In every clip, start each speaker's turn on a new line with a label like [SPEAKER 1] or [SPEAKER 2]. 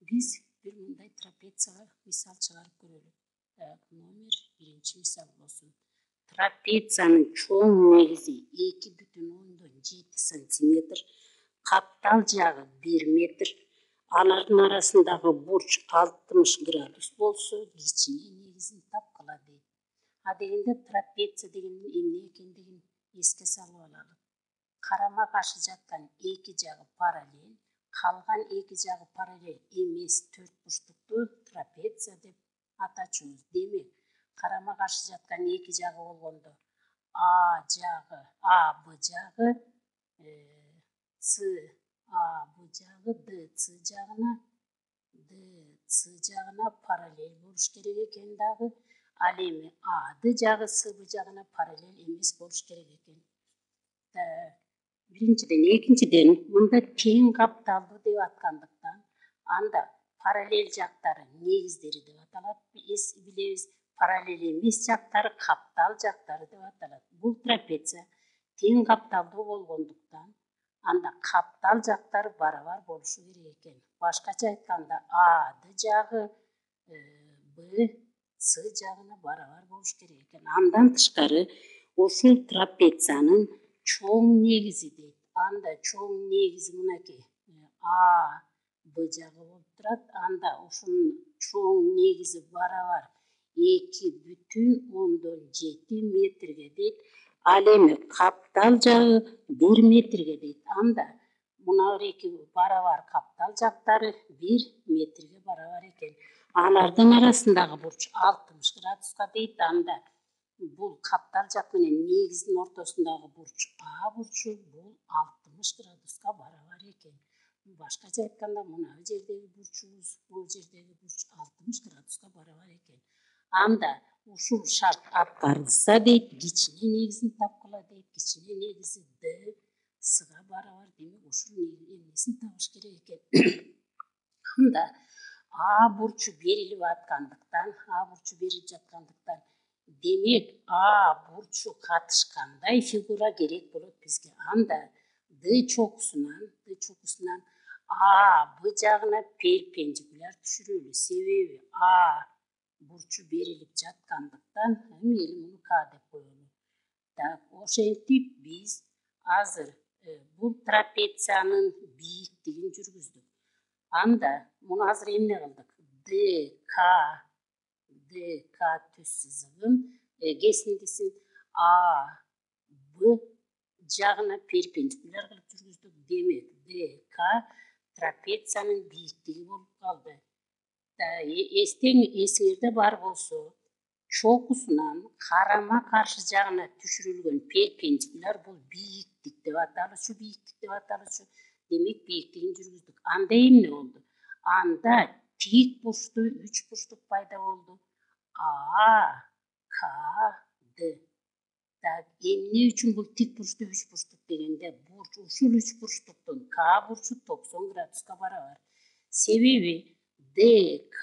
[SPEAKER 1] Биз бир мындай трапецияга мисал чыгарып көрөлү. Номер биринчи мисал болсун. Трапециянын чоң негизи 2,7 сантиметр, каптал жагы 1 метр, алардын арасындагы бурч 60 градус болсо, кичине негизин тапкыла дейт. А дегенде трапеция дегенин эмне экендигин эске салып алалы. Карама каршы жаткан эки жагы параллель, калган эки жагы параллель эмес төрт бурчтукту трапеция деп атачубуз. Демек, карама каршы жаткан эки жагы болгондо А жагы, А Б жагы, С А Б жагы Д С жагына параллель болуш керек экен дагы. Ал эми А Д жагы С Б жагына параллель эмес болуш керек экен. Биринчиден, экинчиден мында тең капталдуу деп аткандыктан анда параллель жактары негиздери деп аталат. Биз билебиз, параллель эмес жактары каптал жактары деп аталат. Бул трапеция тең капталдуу болгондуктан анда каптал жактары барабар болушу керек экен. Башкача айтканда А Д жагы Б С жагына барабар болуш керек экен. Андан тышкары ушул трапециянын чоң негизи дейт. Анда чоң негизи мынакей А Б жагы болуп турат. Анда ушунун чоң негизи барабар 2,7 метрге дейт. Ал эми каптал жагы 1 метрге дейт. Анда мына эки барабар каптал жактары 1 метрге барабар экен. Алардын арасындагы бурч 60 градуска дейт. Анда бул каптал жак менен негиздин ортосундагы бурч А бурчу бул 60 градуска барабар экен. Башкача айтканда мына жердеги бурчубуз, бул жердеги бурч 60 градуска барабар экен. Анда ушул шарт аткарылса дейт, кичине негизин тапкыла дейт. Кичине негизи Д Сга барабар. Демек ушул эмнесин табыш керек экен. Анда А бурчу берилип жаткандыктан, демек А бурчу катышкандай фигура керек болот бизге. Анда Д чокусунан А Б жагына перпендикуляр түшүрөлү. Себеби А бурчу берилип жаткандыктан мейли муну К деп коелу. Ошентип биз азыр бул трапециянын бийиктигин жүргүздүк. Анда муну азыр эмне кылдык? ДК түз сызыгын кесиндисин А Б жагына перпендикуляр кылып жүргүздүк. Демек ДК трапециянын бийиктиги болуп калды. Эсиңерде бар болсо, чокусунан карама каршы жагына түшүрүлгөн перпендикуляр бул бийиктик деп аталчу. Демек бийиктигин жүргүздүк. Анда эмне болду? Анда тик бурчтуу 3 бурчтук пайда болду. А К Д. Эмне үчүн бул тик бурчтуу 3 бурчтук дегенде, ушул 3 бурчтуктун К бурчу 90 градуска барабар. Себеби ДК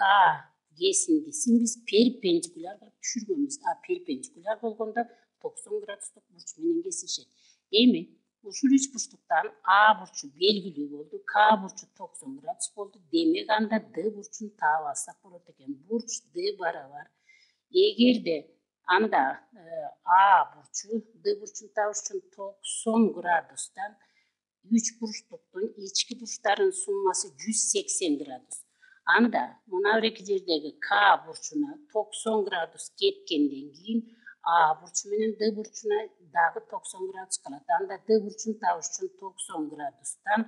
[SPEAKER 1] кесиндисин биз перпендикуляр кылып түшүргөнбүз. А перпендикуляр болгондо 90 градустук бурч менен кесишет. Эми ушул 3 бурчтуктан А бурчу белгилүү болду, К бурчу 90 градус болду. Демек анда Д бурчун таап алсак болот экен. Бурч Д барабар. Эгерде анда А бурчу Д бурчун табыш үчүн 90 градустан 3 бурчтуктун ички бурчтарынын суммасы 180 градус. Анда мына эки жердеги К бурчуна 90 градус кеткенден кийин А бурчу менен Д бурчуна дагы 90 градус калат. Анда Д бурчун табыш үчүн 90 градустан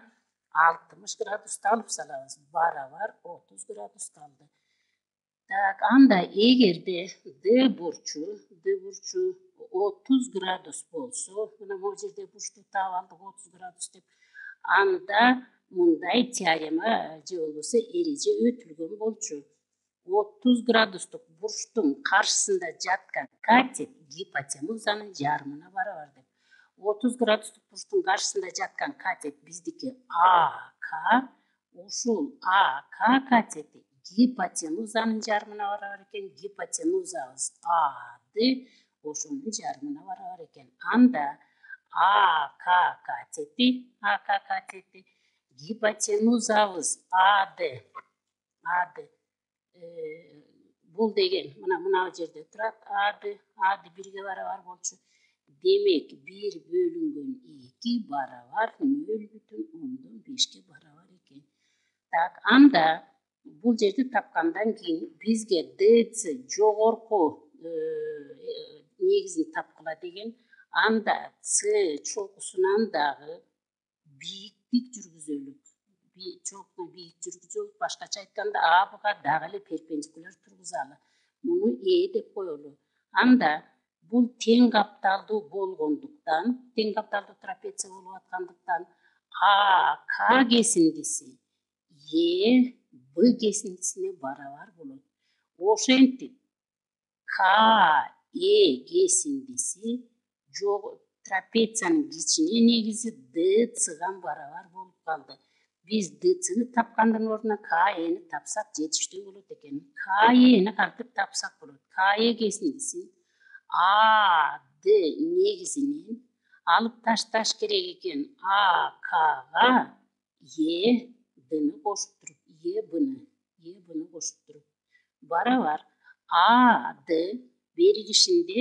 [SPEAKER 1] 60 градусту алып салабыз. Барабар 30 градус калды. Анда эгерде Д бурчу 30 градус болсо, мына бул жерде бурчту таап алдык 30 градус деп. Анда мындай теорема же болбосо эреже өтүлгөн болчу. 30 градустук бурчтун каршысында жаткан катет гипотенузанын жарымына барабар деп. 30 градустук бурчтун каршысында жаткан катет биздики АК, ушул АК катети гипотенузанын жарымына барабар экен. Гипотенузабыз АД ошонун жарымына барабар экен. Анда АК катети гипотенузабыз АД ады бул деген мына жерде турат, ады бирге барабар болчу. Демек 1 бөлүнгөн 2 барабар 0,5 барабар экен. Так, анда бул жерди тапкандан кийин бизге ДЦ жогорку негизин тапкыла деген. Анда С чокусунан дагы бийиктик жүргүзөлүк. Чокуна бийик жүргүзөлүк. Башкача айтканда АБга дагы эле перпендикуляр тургузалы. Муну деп коелу. Анда бул тең капталдуу болгондуктан, тең капталдуу трапеция болуп аткандыктан АК кесиндиси ЕБ кесиндисине барабар болот. Ошентип КЕ кесиндиси трапециянын кичине негизи ДЦга барабар болуп калды. Biz ДЦны тапкандын ордуна КЕни тапсак жетиштүү болот экен. КЕни кантип тапсак болот? КЕ кесиндисин АД негизинен алып ташташ керек экен. АКга ЕДны кошуп туруп, ЕБны кошуп туруп барабар АД берилишинде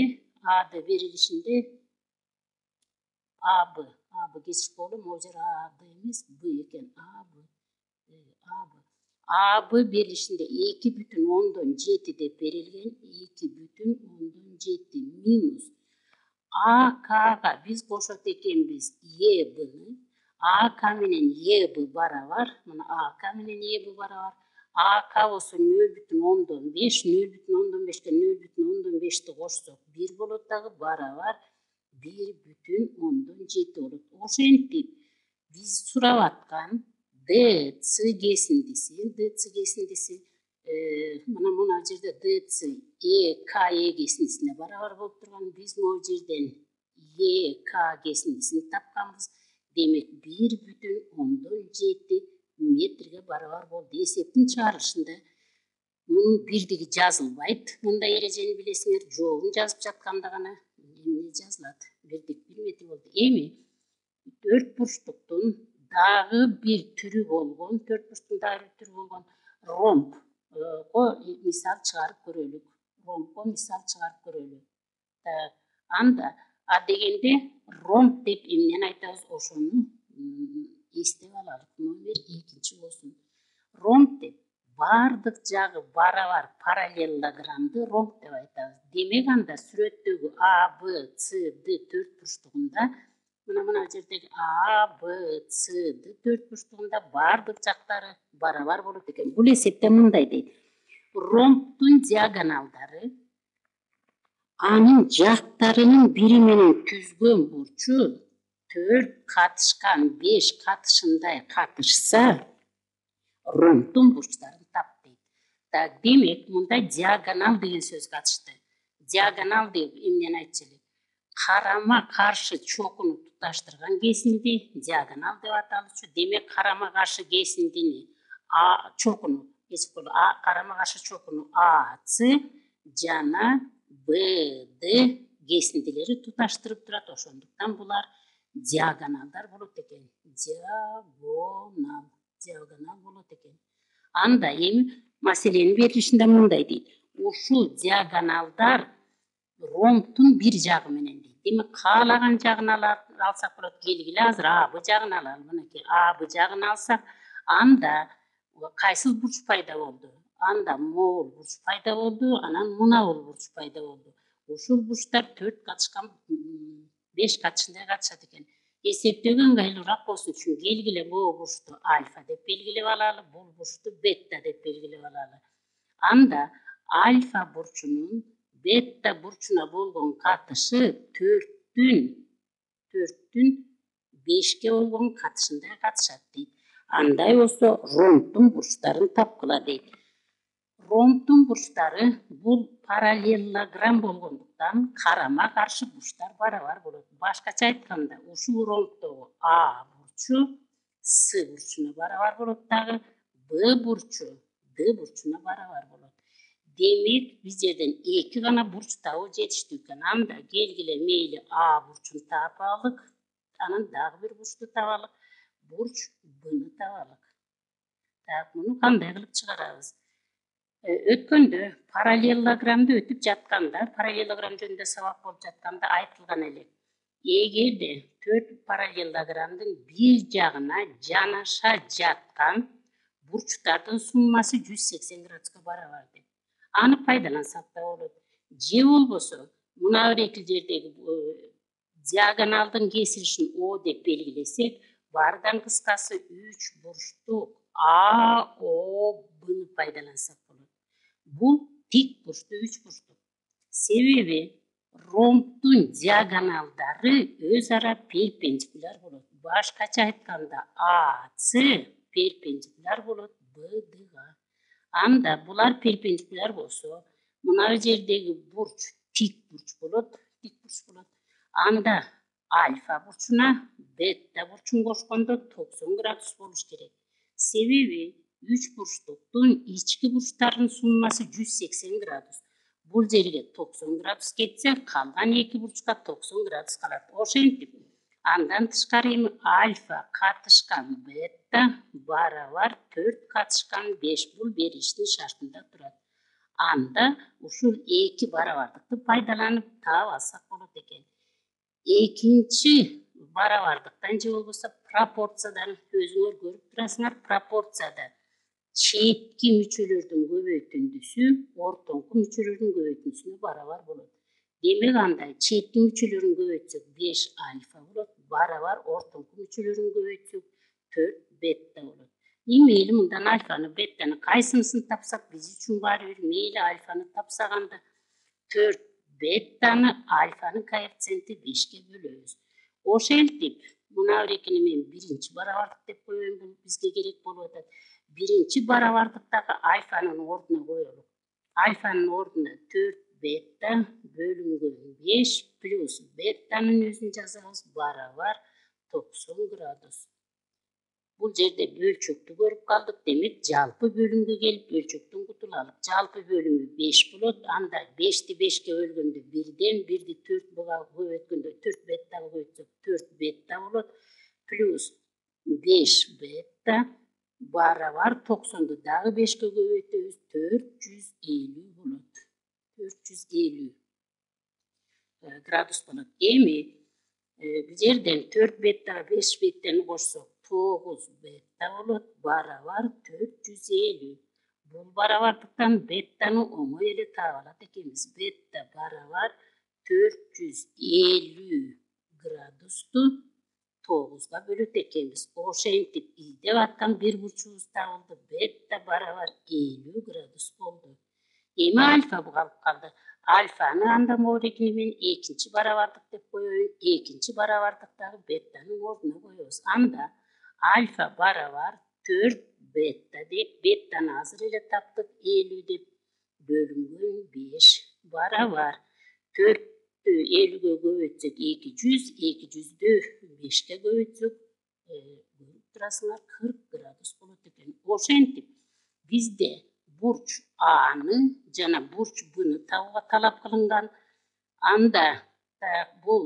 [SPEAKER 1] АБ кесип болу, могу жер АД эмес, Б экен. АБ берилишинде 2,7 деп берилген. 2,7 минус АКга биз кошот экенбиз ЕБны. АК менен ЕБ барабар. Мына АК менен ЕБ барабар. АК болсо 0,5, 0,5ке 0,5ти кошсок 1 болот дагы барабар 1,7 болот. Ошентип биз сурап аткан ДЦ кесиндиси мына жерде ДЦ КЕ кесиндисине барабар болуп турган. Биз могу жерден ЕК кесиндисин тапканбыз. Демек 1,7 метрге барабар болду. Эсептин чыгарышында мунун бирдиги жазылбайт. Мындай эрежени билесиңер, жообун жазып жатканда гана эмне жазылат? Бирдик 1 метр болду. Эми 4 бурчтуктун дагы бир түрү болгон, ромбко мисал чыгарып көрөлүк. Анда дегенде ромб деп эмнени айтабыз? Ошону эстеп алалы. Номер 2 болсун. Ромб деп бардык жагы барабар параллелограммды ромб деп айтабыз. Демек анда сүрөттөгү А, Б, С, Д 4 бурчтугунда мына жердеги А, Б, С, Д 4 бурчтугунда бардык жактары барабар болот экен. Бул эсепте мындай дейт. Ромбтун диагоналдары анын жактарынын бири менен түзгөн бурчу 4 катышкан 5 катышындай катышса ромбтун бурчтарын тап дейт. Так, демек мында диагонал деген сөз катышты. Диагонал деп эмнени айтчу элек? Карама каршы чокуну туташтырган кесинди диагонал деп аталчу. Демек карама каршы кесиндини чокуну карама каршы чокуну АЦ жана БД кесиндилери туташтырып турат. Ошондуктан булар диагоналдар болот экен. Диагонал болот экен. Анда эми маселенин берилишинде мындай дейт. Ушул диагоналдар ромбтун бир жагы менен дейт. Демек каалаган жагын алсак болот. Келгиле азыр АБ жагын алалы. Мынакей АБ жагын алсак, анда кайсыл бурч пайда болду? Анда могул бурч пайда болду, анан мунабул бурч пайда болду. Ушул бурчтар 4 катышкан 5 катышындай катышат экен. Эсептөөгө ыңгайлуураак болсун үчүн келгиле могу бурчту альфа деп белгилеп алалы, бул бурчту бета деп белгилеп алалы. Анда альфа бурчунун бета бурчуна болгон катышы 4-түн 5ке болгон катышындай катышат дейт. Андай болсо ромбтун бурчтарын тапкыла дейт. Ромбтун бурчтары бул параллелограмм болгондуктан карама каршы бурчтар барабар болот. Башкача айтканда, ушул ромбтогу А бурчу С бурчуна барабар болот дагы, Б бурчу Д бурчуна барабар болот. Демек биз жерден 2 гана бурч табуу жетиштүү экен. Анда келгиле мейли А бурчун табалык, анан дагы бир бурчту табалык, бурч Бны табалык. Муну кандай кылып чыгарабыз? Өткөндө параллелограммды өтүп жатканда, параллелограмм жөнүндө сабак болуп жатканда айтылган эле. Эгерде 4 параллелограммдын бир жагына жанаша жаткан бурчтардын суммасы 180 градуска барабар деп. Аны пайдалансак да болот. Же болбосо мына бир эки жердеги диагоналдын кесилишин О деп белгилесек, баардан кыскасы 3 бурчтук АОБны пайдалансак болот. Бул тик бурчтуу 3 бурчтук. Себеби ромбдун диагоналдары өз ара перпендикуляр болот. Башкача айтканда АС перпендикуляр болот БДга. Анда булар перпендикуляр болсо, мына жердеги бурч тик бурч болот, Анда альфа бурчуна бета бурчун кошкондо 90 градус болуш керек. Себеби 3 бурчтуктун ички бурчтарынын суммасы 180 градус. Бул жерге 90 градус кетсе, калган 2 бурчка 90 градус калат. Ошентип, андан тышкары эми альфа катышкан бета барабар 4 катышкан 5 бул бериштин шартында турат. Анда ушул эки барабардыкты пайдаланып таап алсак болот экен. Экинчи барабардыктан же болбосо пропорциядан өзүңөр көрүп турасыңар, пропорцияда четки мүчөлөрдүн көбөйтүндүсү ортоңку мүчөлөрдүн көбөйтүндүсүнө барабар болот. Демек анда четки мүчөлөрүн көбөйтсөк 5 альфа болот, барабар ортоңку мүчөлөрүн көбөйтсөк 4 бета болот. Мейли мындан альфаны, беттаны кайсынысын тапсак биз үчүн баары бир, мейли альфаны тапсак анда 4 беттаны альфанын коэффициенти 5ке бөлөбүз. Ошентип, мына бир экини мен биринчи барабардык деп коеюн, бул бизге керек болуп атат. Биринчи барабардыктагы альфанын ордуна коелук. Альфанын ордуна 4 бета бөлүнгөн 5 плюс беттанын өзүн жазабыз барабар 90 градус. Бул жерде бөлчөктү көрүп калдык, демек жалпы бөлүмгө келип бөлчөктөн кутулалык. Жалпы бөлүмү 5 болот, анда 5ти 5ке бөлгөндө 1ден, 1ди 4 көбөйткөндө 4 беттага көбөйтсөк 4 бетта болот, плюс 5 бетта барабар 90ду дагы 5ке көбөйтөбүз, 450 болот. 450 градус болот. Эми бул жерден 4 беттага 5 беттени кошсок 9 бетта болот, барабар 450. Бул барабардыктан беттаны оңой эле таап алат экенбиз. Бетта барабар 450 градусту 9га бөлөт экенбиз. Ошентип издеп аткан бир бурчубуз табылды. Бетта барабар 50 градус болду. Эми альфа калып калды. Альфаны анда могу мен экинчи барабардык деп коеюн. Экинчи барабардыктагы беттанын ордуна коебуз. Анда альфа барабар 4 бетта деп, беттаны азыр эле таптык 50 деп, бөлүнгөн 5 барабар 4-тү 50ге көбөйтсөк 200, 200дү 5ке көбөйтсөк көрүп турасыңар 40 градус болот экен. Ошентип бизде бурч Аны жана бурч Бны табууга талап кылынган. Анда бул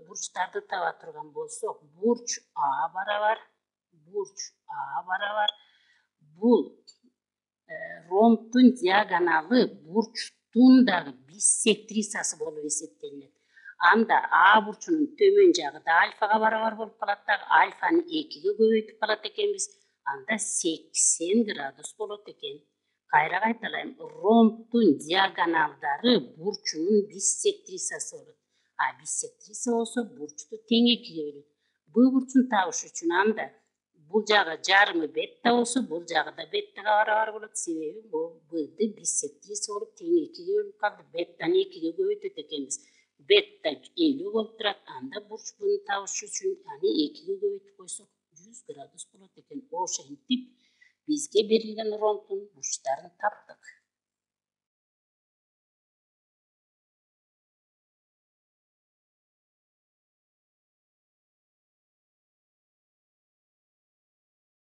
[SPEAKER 1] бурчтарды таба турган болсок, бурч А барабар бул ромбдун диагоналы бурчтун дагы биссектрисасы болуп эсептелинет. Анда А бурчунун төмөн жагы да альфага барабар болуп калат дагы, альфаны 2ге көбөйтүп калат экенбиз. Анда 80 градус болот экен. Кайра кайталайм. Ромбдун диагоналдары бурчунун биссектрисасы болот. А биссектриса болсо бурчту тең 2ге бөлөт. Б бурчун табыш үчүн анда бул жагы жарымы бетта болсо, бул жагы да беттага барабар болот. Себеби бул Б'ди биссектриса болуп тең 2ге бөлүп калды. Беттаны 2ге көбөйтөт экенбиз. Бетта 50 болуп турат. Анда бурч Бны табыш үчүн аны 2ге көбөйтүп койсок 100 градус болот экен. Ошентип бизге берилген ромбдун бурчтарын таптык.